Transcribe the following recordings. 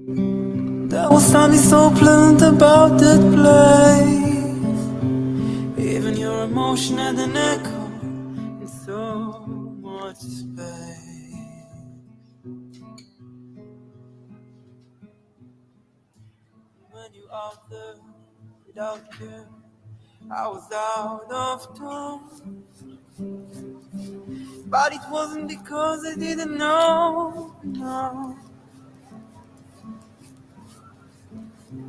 There was something so pleasant about that place. Even your emotion had an echo in so much space. When you out there without care, I was out of tone. But it wasn't because I didn't know, no.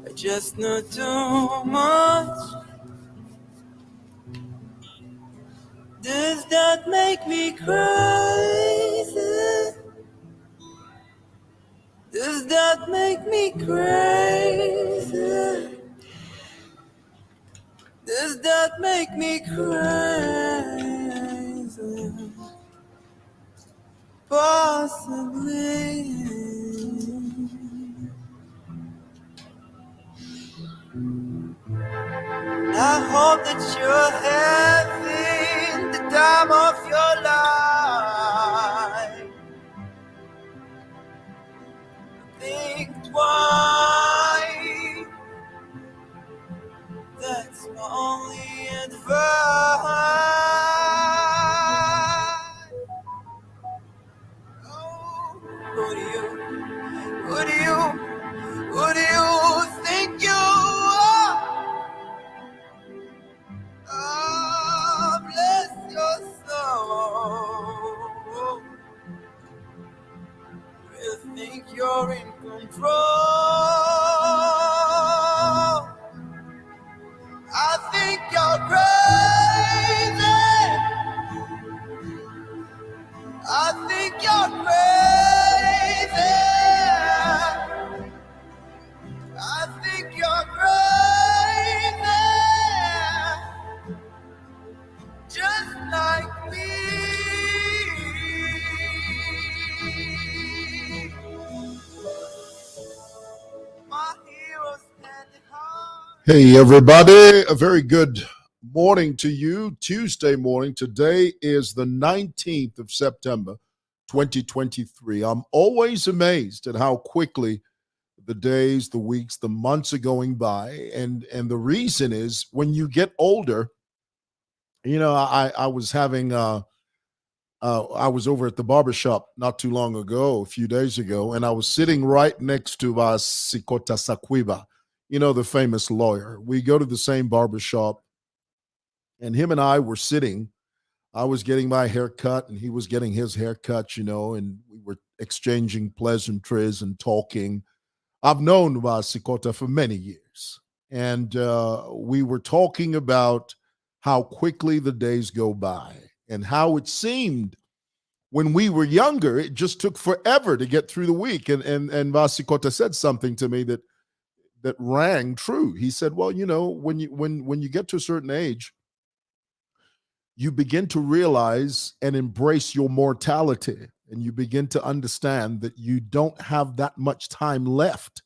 I just knew too much. Does that make me crazy? Does that make me crazy? Does that make me crazy? Possibly. I hope that you're having the time of your life. Think twice. That's my only advice. Oh, who do you think you are? Oh, bless your soul. You think you're in control? I think you're crazy. I think you're crazy. I think you're crazy. Just like me. My heroes standing hard. Hey, everybody. A very good morning to you. Tuesday morning. Today is the 19th of September, 2023. I'm always amazed at how quickly the days, the weeks, the months are going by. And the reason is when you get older, I was having I was over at the barbershop not too long ago, a few days ago, and I was sitting right next to Sikota Sakwiba, the famous lawyer. We go to the same barbershop, and him and I were sitting. I was getting my hair cut, and he was getting his hair cut, and we were exchanging pleasantries and talking. I've known Sikota for many years, and we were talking about how quickly the days go by and how it seemed when we were younger, it just took forever to get through the week. And Vasikota said something to me that rang true. He said, "Well, when you get to a certain age, you begin to realize and embrace your mortality, and you begin to understand that you don't have that much time left.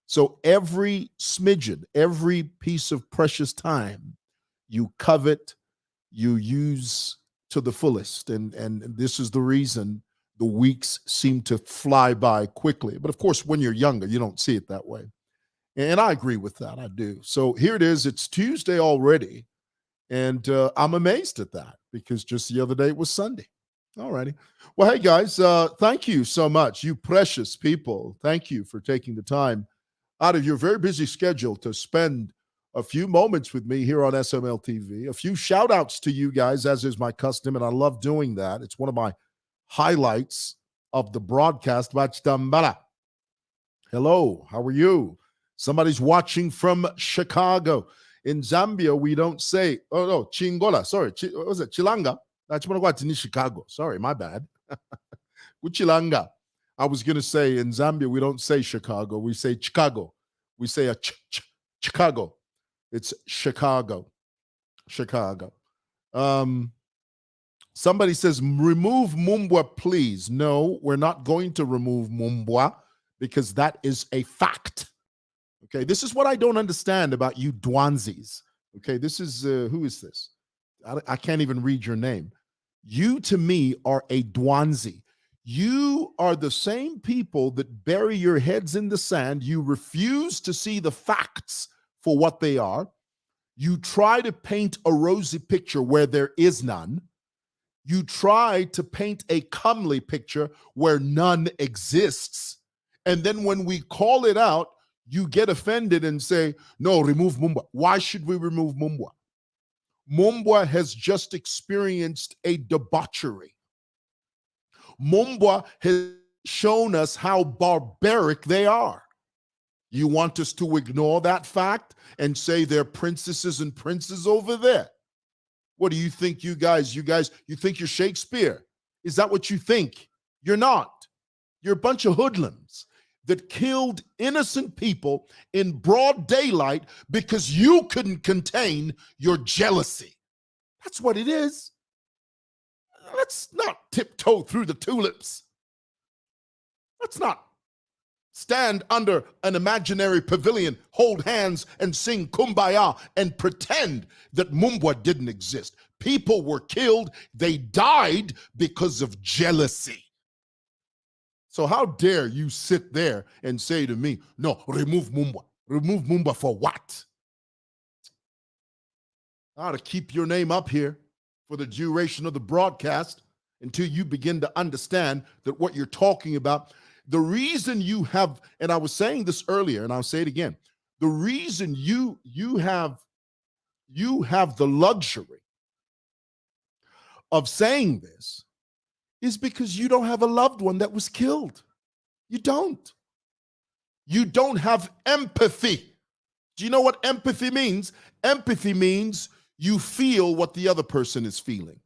So every smidgen, every piece of precious time, you covet, you use to the fullest. And this is the reason the weeks seem to fly by quickly. But of course, when you're younger, you don't see it that way. And I agree with that. I do. So here it is. It's Tuesday already. And I'm amazed at that because just the other day it was Sunday. All righty. Well, hey, guys, thank you so much. You precious people. Thank you for taking the time out of your very busy schedule to spend a few moments with me here on SML TV. A few shout outs to you guys, as is my custom, and I love doing that. It's one of my highlights of the broadcast. Hello, how are you? Somebody's watching from Chicago. In Zambia, we don't say, oh no, Chingola, sorry, what was it? Chilanga? That's what I got in Chicago. Sorry, my bad. Uchilanga. I was going to say in Zambia, we don't say Chicago. We say Chicago. We say Chicago. It's Chicago. Chicago. Somebody says, remove MUMBWA, please. No, we're not going to remove MUMBWA because that is a fact. Okay, this is what I don't understand about you Dwanzis. Okay, this is, who is this? I can't even read your name. You, to me, are a Dwanzi. You are the same people that bury your heads in the sand. You refuse to see the facts for what they are. You try to paint a rosy picture where there is none. You try to paint a comely picture where none exists. And then when we call it out, you get offended and say, no, remove MUMBWA. Why should we remove MUMBWA? MUMBWA has just experienced a debauchery. MUMBWA has shown us how barbaric they are. You want us to ignore that fact and say they're princesses and princes over there? What do you think, you think you're Shakespeare? Is that what you think? You're not. You're a bunch of hoodlums that killed innocent people in broad daylight because you couldn't contain your jealousy. That's what it is. Let's not tiptoe through the tulips. Let's not stand under an imaginary pavilion, hold hands and sing Kumbaya and pretend that MUMBWA didn't exist. People were killed. They died because of jealousy. So how dare you sit there and say to me, no, remove MUMBWA. Remove MUMBWA for what? I ought to keep your name up here for the duration of the broadcast until you begin to understand that what you're talking about, the reason you have, and I was saying this earlier, and I'll say it again, the reason you have the luxury of saying this is because you don't have a loved one that was killed. You don't. You don't have empathy. Do you know what empathy means? Empathy means you feel what the other person is feeling.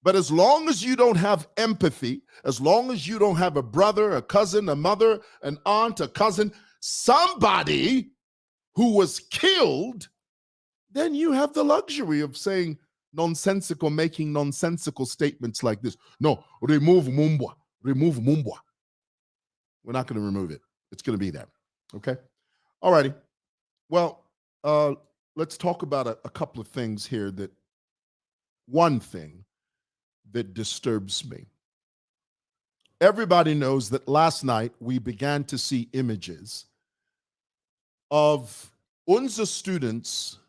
But as long as you don't have empathy, as long as you don't have a brother, a cousin, a mother, an aunt, a cousin, somebody who was killed, then you have the luxury of saying nonsensical, making nonsensical statements like this. No, remove MUMBWA. Remove MUMBWA. We're not going to remove it. It's going to be there. Okay? All righty. Well, let's talk about a couple of things here. One thing that disturbs me. Everybody knows that last night we began to see images of UNZA students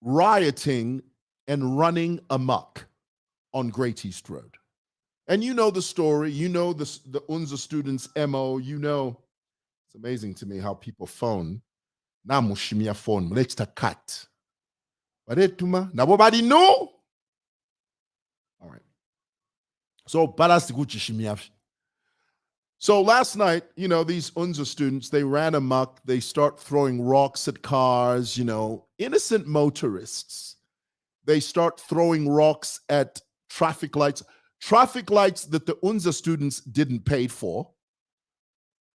rioting and running amok on Great East Road. And you know the story, you know the UNZA students' MO, you know, it's amazing to me how people phone. Na mushimia phone, let's cut. Baretuma, nobody know. All right. So last night, you know, these UNZA students, they ran amok, they start throwing rocks at cars, you know, innocent motorists. They start throwing rocks at traffic lights that the UNZA students didn't pay for.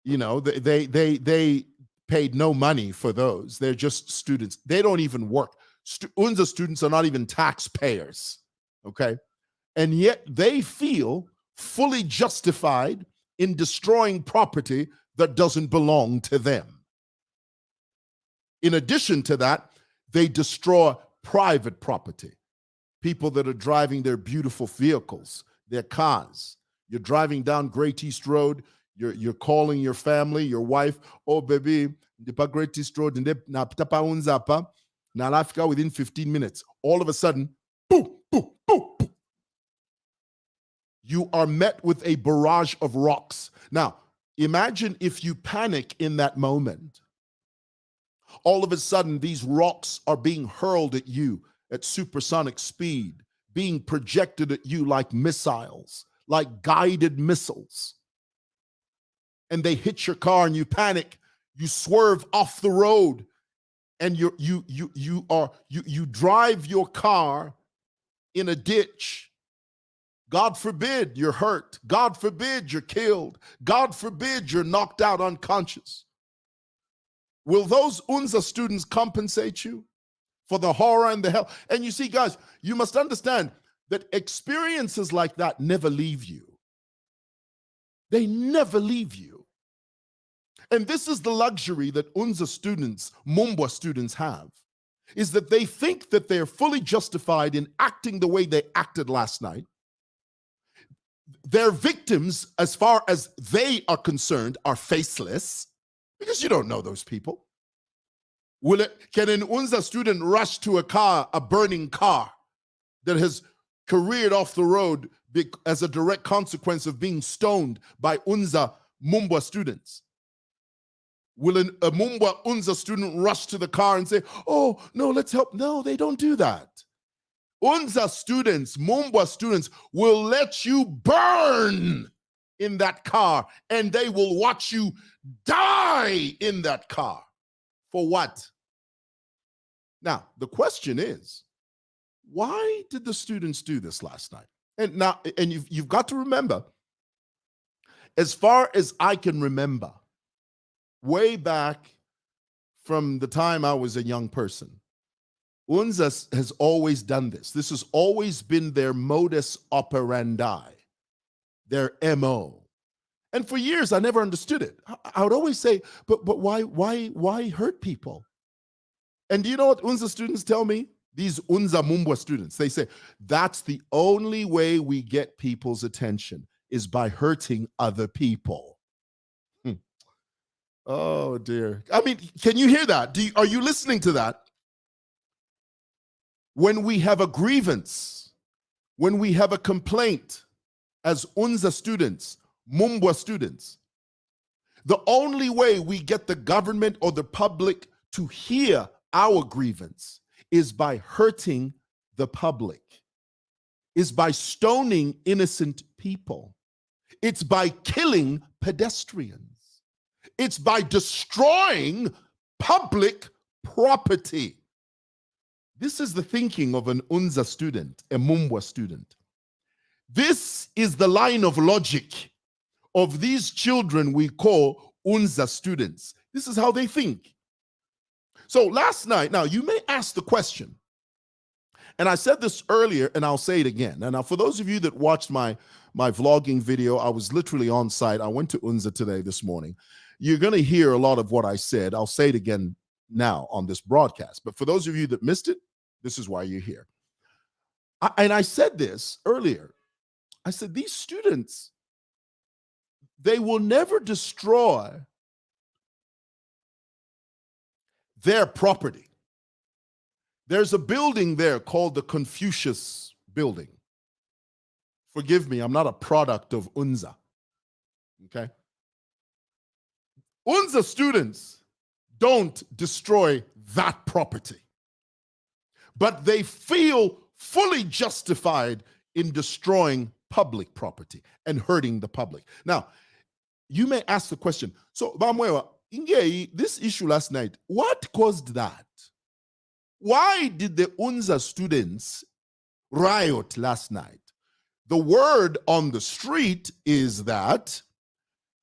You know, they paid no money for those. They're just students. They don't even work. UNZA students are not even taxpayers, okay? And yet they feel fully justified in destroying property that doesn't belong to them. In addition to that, they destroy private property. People that are driving their beautiful vehicles, their cars. You're driving down Great East Road, you're calling your family, your wife, oh baby, Great East Road, within 15 minutes. All of a sudden, boom, boom, boom, boom. You are met with a barrage of rocks. Now, imagine if you panic in that moment. All of a sudden, these rocks are being hurled at you at supersonic speed, being projected at you like missiles, like guided missiles. And they hit your car and you panic. You swerve off the road and you drive your car in a ditch. God forbid you're hurt. God forbid you're killed. God forbid you're knocked out unconscious. Will those UNZA students compensate you for the horror and the hell? And you see, guys, you must understand that experiences like that never leave you. They never leave you. And this is the luxury that UNZA students, MUMBWA students have, is that they think that they're fully justified in acting the way they acted last night. their victims, as far as they are concerned, are faceless because you don't know those people. Can an UNZA student rush to a burning car that has careered off the road as a direct consequence of being stoned by UNZA MUMBWA students? Will a MUMBWA UNZA student rush to the car and say, oh, no, let's help? No, they don't do that. UNZA students, MUMBWA students will let you burn in that car, and they will watch you die in that car. For what? Now, the question is, why did the students do this last night? And you've got to remember, as far as I can remember, way back from the time I was a young person, UNZA has always done this. This has always been their modus operandi, their MO. And for years, I never understood it. I would always say, but why hurt people? And do you know what UNZA students tell me? These UNZA MUMBWA students, they say, that's the only way we get people's attention is by hurting other people. Oh, dear. I mean, can you hear that? Are you listening to that? When we have a grievance, when we have a complaint as UNZA students, MUMBWA students, the only way we get the government or the public to hear our grievance is by hurting the public, is by stoning innocent people. It's by killing pedestrians. It's by destroying public property. This is the thinking of an UNZA student, a MUMBWA student. This is the line of logic of these children we call UNZA students. This is how they think. So last night, now you may ask the question, and I said this earlier and I'll say it again. And now for those of you that watched my vlogging video, I was literally on site. I went to UNZA today this morning. You're going to hear a lot of what I said. I'll say it again now on this broadcast. But for those of you that missed it, this is why you're here. And I said this earlier. I said, these students, they will never destroy their property. There's a building there called the Confucius Building. Forgive me, I'm not a product of UNZA. Okay? UNZA students don't destroy that property, but they feel fully justified in destroying public property and hurting the public. Now, you may ask the question, so Bamwewa, this issue last night, what caused that? Why did the UNZA students riot last night? The word on the street is that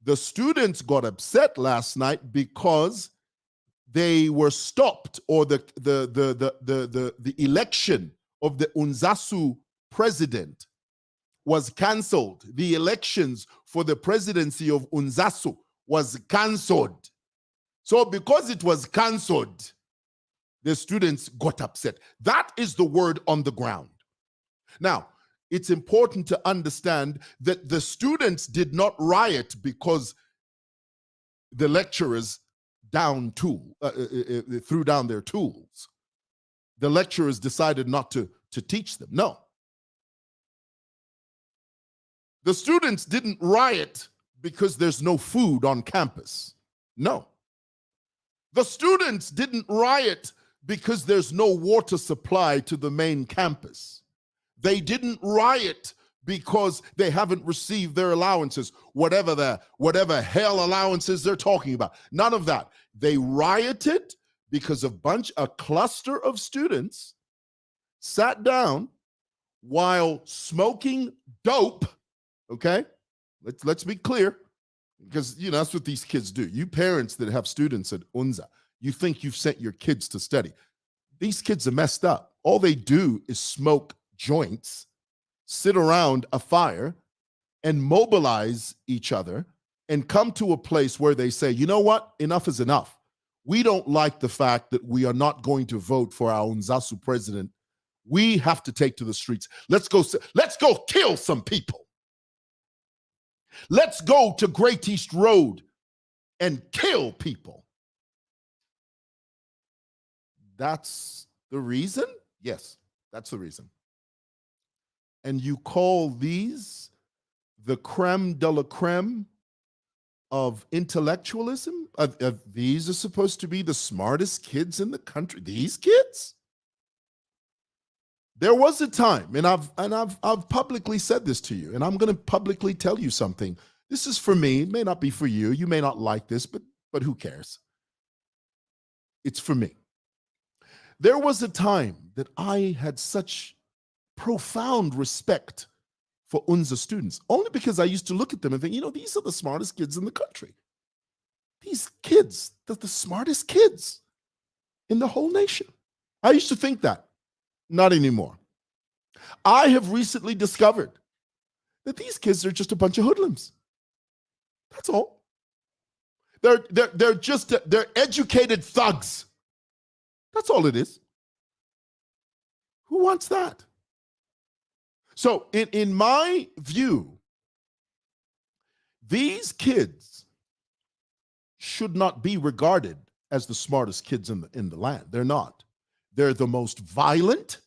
the students got upset last night because they were stopped, or the election of the UNZASU president was canceled. The elections for the presidency of UNZASU was canceled. So because it was canceled, the students got upset. That is the word on the ground. Now, it's important to understand that the students did not riot because the lecturers threw down their tools. The lecturers decided not to teach them. No. The students didn't riot because there's no food on campus. No. The students didn't riot because there's no water supply to the main campus. They didn't riot because they haven't received their allowances, whatever hell allowances they're talking about. None of that. They rioted because a cluster of students sat down while smoking dope. Okay, let's be clear, because that's what these kids do. You parents that have students at UNZA, you think you've sent your kids to study. These kids are messed up. All they do is smoke joints, sit around a fire, and mobilize each other, and come to a place where they say, you know what, enough is enough. We don't like the fact that we are not going to vote for our UNZASU president. We have to take to the streets. Let's go kill some people. Let's go to Great East Road and kill people. That's the reason? Yes, that's the reason. And you call these the creme de la creme of intellectualism? These are supposed to be the smartest kids in the country. These kids? There was a time, and I've publicly said this to you, and I'm going to publicly tell you something. This is for me. It may not be for you. You may not like this, but who cares? It's for me. There was a time that I had such profound respect for UNZA students, only because I used to look at them and think, these are the smartest kids in the country. These kids, they're the smartest kids in the whole nation. I used to think that. Not anymore. I have recently discovered that these kids are just a bunch of hoodlums. That's all. They're educated thugs. That's all it is. Who wants that? So in my view, these kids should not be regarded as the smartest kids in the land. They're not. They're the most violent.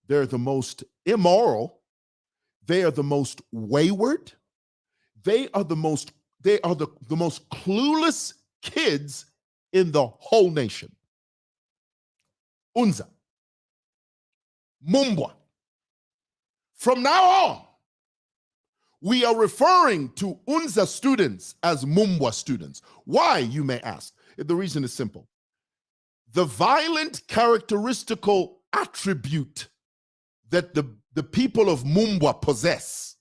They're the most immoral. They are the most wayward. They are the most clueless kids in the whole nation. UNZA. MUMBWA. From now on, we are referring to UNZA students as MUMBWA students. Why, you may ask? The reason is simple. The violent characteristical attribute that the people of MUMBWA possess,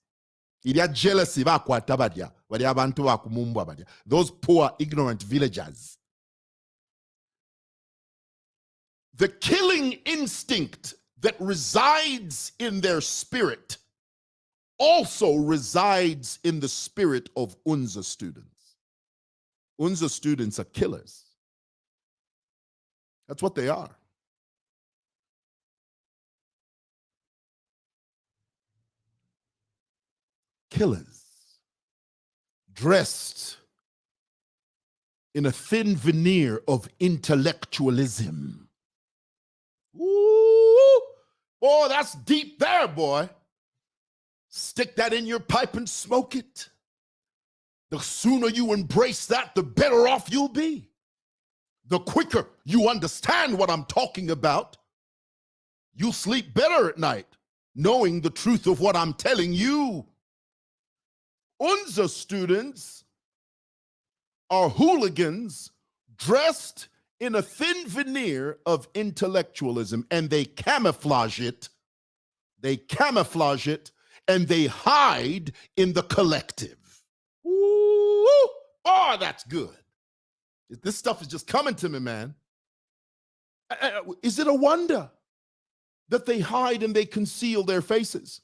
those poor, ignorant villagers, the killing instinct that resides in their spirit also resides in the spirit of UNZA students. UNZA students are killers. That's what they are. Killers. Dressed in a thin veneer of intellectualism. Ooh, boy, that's deep there, boy. Stick that in your pipe and smoke it. The sooner you embrace that, the better off you'll be. The quicker you understand what I'm talking about, you'll sleep better at night, knowing the truth of what I'm telling you. UNZA students are hooligans dressed in a thin veneer of intellectualism, and they camouflage it. They camouflage it, and they hide in the collective. Ooh, oh, that's good. This stuff is just coming to me, man. Is it a wonder that they hide and they conceal their faces?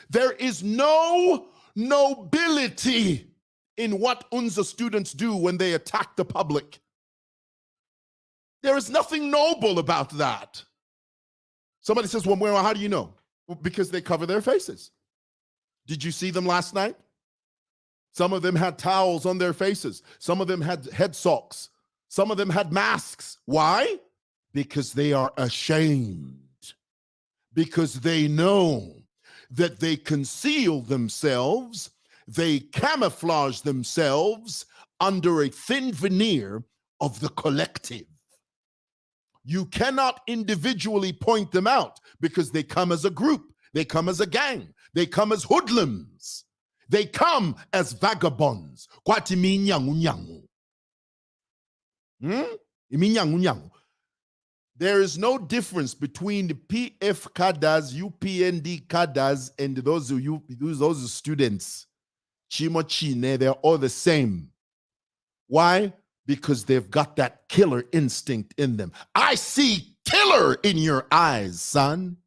There is no nobility in what UNZA students do when they attack the public. There is nothing noble about that. Somebody says, well, how do you know? Well, because they cover their faces. Did you see them last night? Some of them had towels on their faces. Some of them had head socks. Some of them had masks. Why? Because they are ashamed. Because they know that they conceal themselves, they camouflage themselves under a thin veneer of the collective. You cannot individually point them out because they come as a group, they come as a gang, they come as hoodlums, they come as vagabonds. Kwati minyangu nyangu. There is no difference between the PF cadres, UPND cadres, and those students. Chimo Chine, they're all the same. Why? Because they've got that killer instinct in them. I see killer in your eyes, son.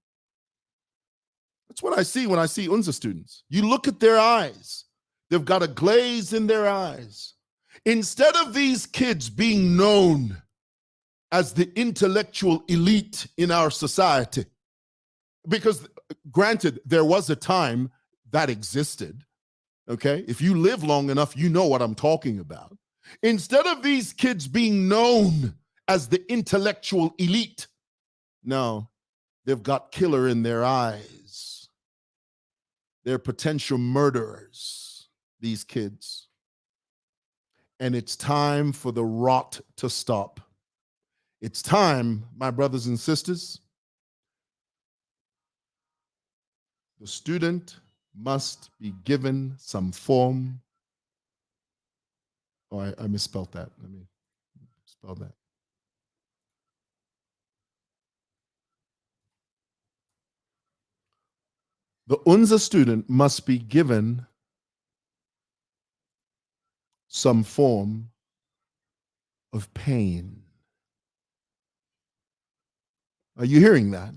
That's what I see when I see UNZA students. You look at their eyes. They've got a glaze in their eyes. Instead of these kids being known as the intellectual elite in our society, because granted, there was a time that existed. Okay? If you live long enough, you know what I'm talking about. Instead of these kids being known as the intellectual elite, no, they've got killer in their eyes. They're potential murderers, these kids. And it's time for the rot to stop. It's time, my brothers and sisters. The student must be given some form. Oh, I misspelled that. Let me spell that. The UNZA student must be given some form of pain. Are you hearing that?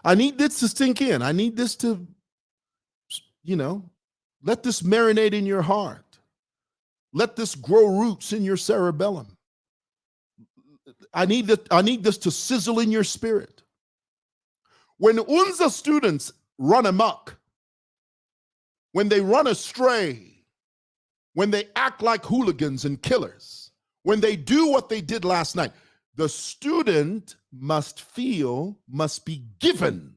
I need this to sink in. I need this to, let this marinate in your heart. Let this grow roots in your cerebellum. I need this to sizzle in your spirit. When UNZA students run amok, when they run astray, when they act like hooligans and killers, when they do what they did last night, the student must be given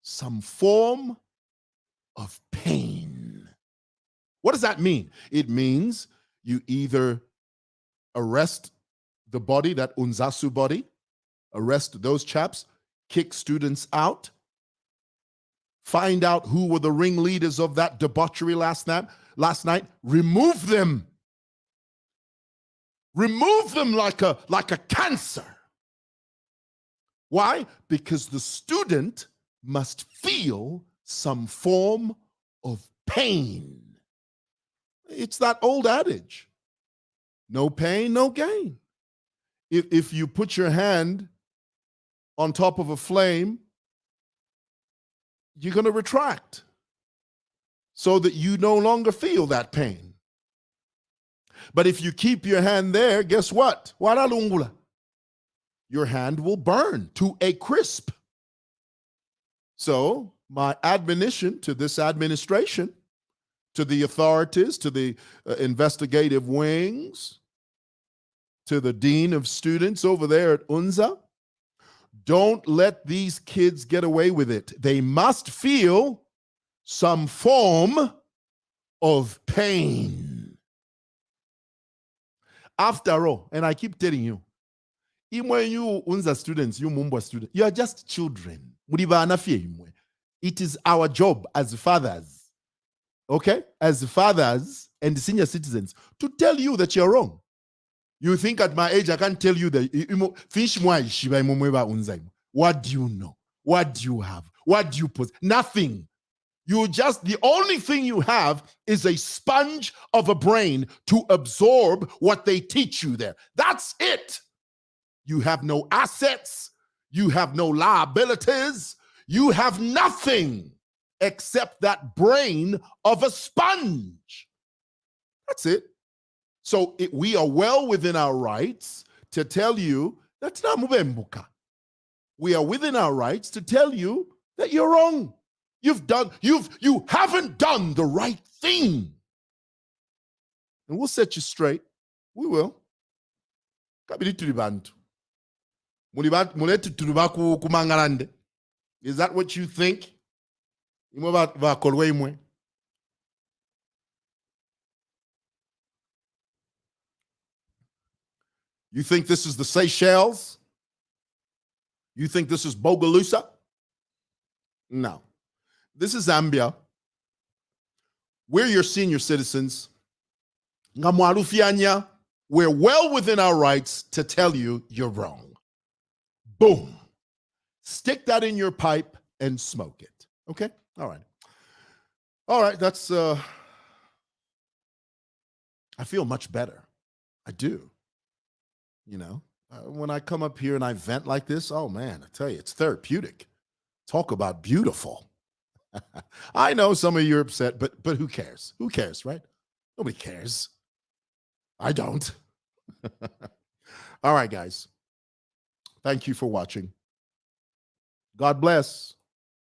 some form of pain. What does that mean? It means you either arrest the body, that UNZASU body, arrest those chaps, kick students out, find out who were the ringleaders of that debauchery last night, remove them. Remove them like a cancer. Why? Because the student must feel some form of pain. It's that old adage, no pain, no gain. If you put your hand on top of a flame, you're going to retract so that you no longer feel that pain. But if you keep your hand there, guess what? Your hand will burn to a crisp. So my admonition to this administration, to the authorities, to the investigative wings, to the dean of students over there at UNZA, don't let these kids get away with it. They must feel some form of pain. After all, and I keep telling you, even when you UNZA students, you MUMBWA students, you are just children. It is our job as fathers, okay, as fathers and senior citizens, to tell you that you're wrong. You think at my age I can't tell you that. What do you know? What do you have? What do you possess? Nothing. The only thing you have is a sponge of a brain to absorb what they teach you there. That's it. You have no assets. You have no liabilities. You have nothing except that brain of a sponge. That's it. So we are well within our rights to tell you that's not mubembuka. We are within our rights to tell you that you're wrong. You haven't done the right thing. And we'll set you straight. We will. Is that what you think? You think this is the Seychelles? You think this is Bogalusa? No. This is Zambia. We're your senior citizens. We're well within our rights to tell you you're wrong. Boom. Stick that in your pipe and smoke it. Okay? All right. All right, that's I feel much better. I do. When I come up here and I vent like this, oh man, I tell you, it's therapeutic. Talk about beautiful. I know some of you are upset, but who cares? Who cares, right? Nobody cares. I don't. All right, guys. Thank you for watching. God bless.